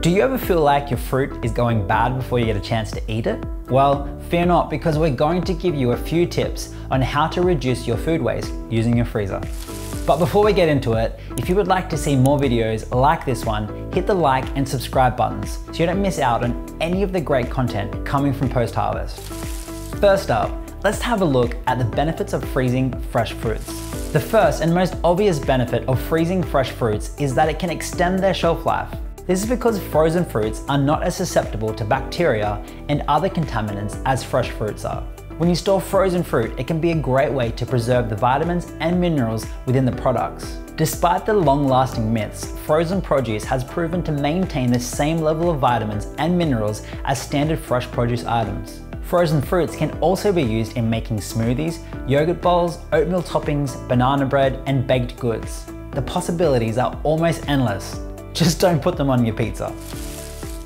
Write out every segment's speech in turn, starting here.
Do you ever feel like your fruit is going bad before you get a chance to eat it? Well, fear not, because we're going to give you a few tips on how to reduce your food waste using your freezer. But before we get into it, if you would like to see more videos like this one, hit the like and subscribe buttons so you don't miss out on any of the great content coming from PostHarvest. First up, let's have a look at the benefits of freezing fresh fruits. The first and most obvious benefit of freezing fresh fruits is that it can extend their shelf life. This is because frozen fruits are not as susceptible to bacteria and other contaminants as fresh fruits are. When you store frozen fruit, it can be a great way to preserve the vitamins and minerals within the products. Despite the long-lasting myths, frozen produce has proven to maintain the same level of vitamins and minerals as standard fresh produce items. Frozen fruits can also be used in making smoothies, yogurt bowls, oatmeal toppings, banana bread, and baked goods. The possibilities are almost endless. Just don't put them on your pizza.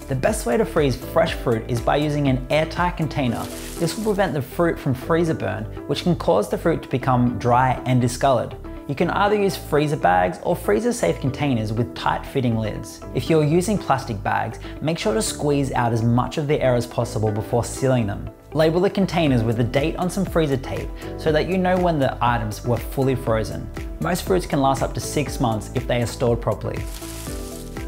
The best way to freeze fresh fruit is by using an airtight container. This will prevent the fruit from freezer burn, which can cause the fruit to become dry and discolored. You can either use freezer bags or freezer safe containers with tight fitting lids. If you're using plastic bags, make sure to squeeze out as much of the air as possible before sealing them. Label the containers with the date on some freezer tape so that you know when the items were fully frozen. Most fruits can last up to 6 months if they are stored properly.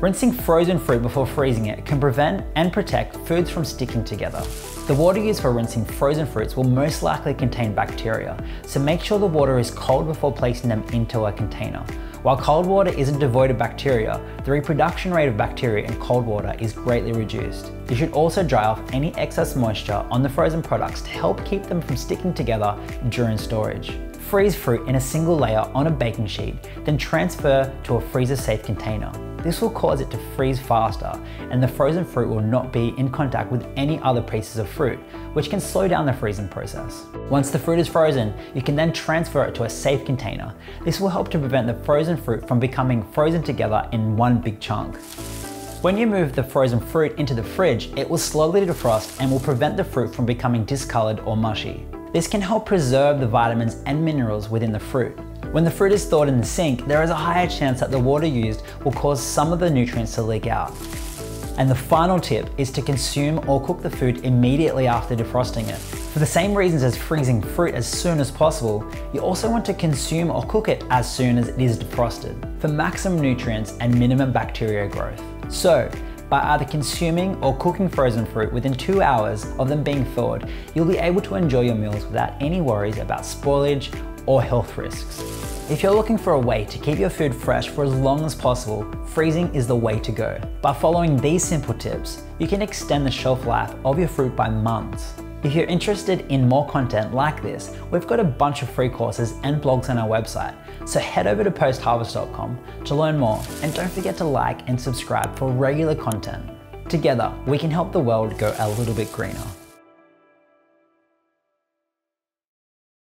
Rinsing frozen fruit before freezing it can prevent and protect foods from sticking together. The water used for rinsing frozen fruits will most likely contain bacteria, so make sure the water is cold before placing them into a container. While cold water isn't devoid of bacteria, the reproduction rate of bacteria in cold water is greatly reduced. You should also dry off any excess moisture on the frozen products to help keep them from sticking together during storage. Freeze fruit in a single layer on a baking sheet, then transfer to a freezer-safe container. This will cause it to freeze faster, and the frozen fruit will not be in contact with any other pieces of fruit, which can slow down the freezing process. Once the fruit is frozen, you can then transfer it to a safe container. This will help to prevent the frozen fruit from becoming frozen together in one big chunk. When you move the frozen fruit into the fridge, it will slowly defrost and will prevent the fruit from becoming discolored or mushy. This can help preserve the vitamins and minerals within the fruit. When the fruit is thawed in the sink, there is a higher chance that the water used will cause some of the nutrients to leak out. And the final tip is to consume or cook the food immediately after defrosting it. For the same reasons as freezing fruit as soon as possible, you also want to consume or cook it as soon as it is defrosted for maximum nutrients and minimum bacteria growth. So, by either consuming or cooking frozen fruit within 2 hours of them being thawed, you'll be able to enjoy your meals without any worries about spoilage or health risks. If you're looking for a way to keep your food fresh for as long as possible, freezing is the way to go. By following these simple tips, you can extend the shelf life of your fruit by months. If you're interested in more content like this, we've got a bunch of free courses and blogs on our website, so head over to postharvest.com to learn more, and don't forget to like and subscribe for regular content. Together, we can help the world go a little bit greener.